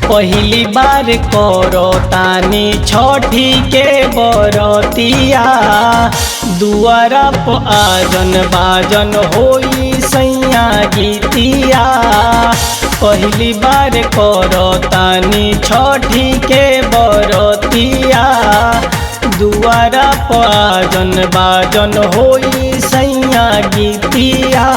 पहली बार करो तानी छठी के बरतिया, दुआरा पर आजन बाजन होई सैया गीतिया। पहली बार करो तानी छठी के बरतिया, दुआरा पर आजन बाजन होई सैया गीतिया।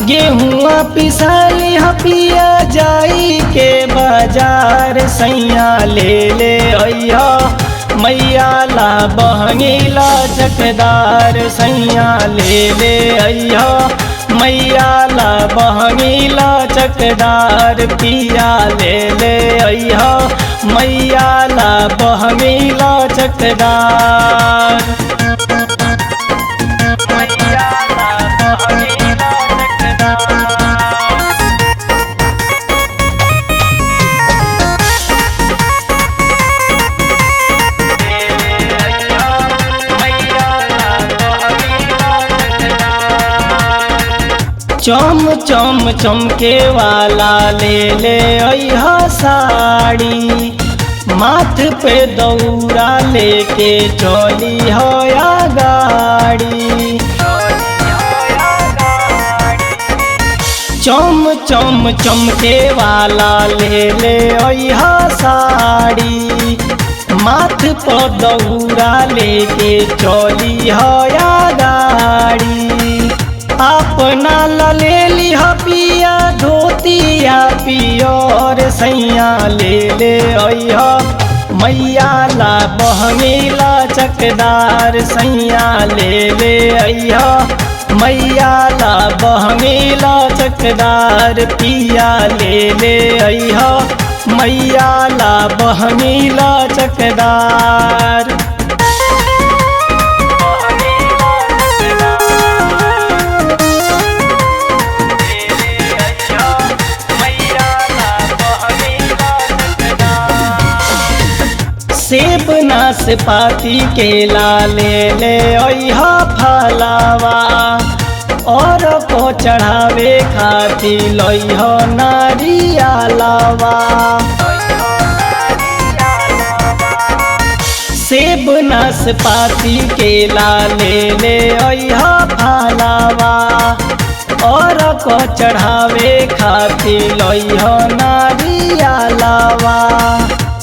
गेहुआ पिसाली हपिया जाई के बाजार, सैया ले ले अइहा मैया ला बहंगीला चकदार। सैया ले ले अइहा मैया ला बहंगीला चकदार। पिया ले ले अइहा मैया ला बहंगीला चकदार। मैया ला बहंगीला चम चम चमके वाला ले ले अइहा साड़ी, माथ पे दौरा लेके चली हो या गाड़ी। चम चम चमके वाला ले ले अइहा साड़ी, माथ पे दौरा लेके चली हो या गाड़ी। अपना ले लिहा पिया धोतिया पियोर, सैया ले ले अइहा मैया ला बहंगीला चकदार। सैया ले ले अइहा मैया ला बहंगीला चकदार। पिया ले ले अइहा मैया ला बहंगीला चकदार। सेब नाशपाती केला ले ले अइहा फलावा, और को चढ़ावे खातिर लइहा नारियलवा। सेब नाशपाती केला ले ले अइहा फलावा, और को चढ़ावे खातिर लइहा नारियलवा।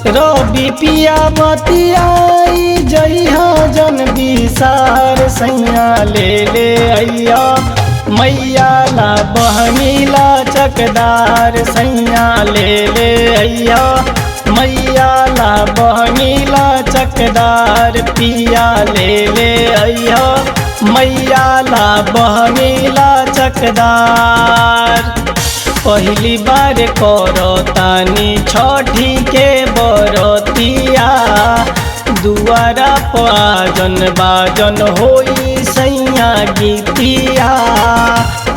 रवि पिया बतियाई जइहा जन बिसार, सैया ले ले अइहा मैया ला बहंगीला चकदार। सैया ले ले अइहा मैया ला बहंगीला चकदार। पिया ले ले अइहा मैया ला बहंगीला चकदार। पहली बार करो तानी छठी के बरतिया, दुआरा पर आजन बाजन होई सैया गीतिया।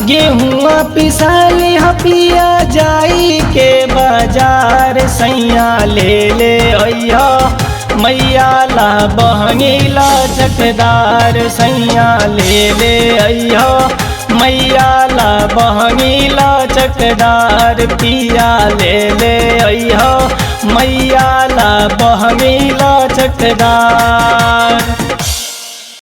गेहुआ पिसाली हपिया जाई के बाजार, सैया ले ले अइहा मैया ला बहंगीला चकदार। सैया ले ले अइहा मैया ला बहंगीला चकदार। पिया ले ले अइहा मैया ला बहंगीला चकदार।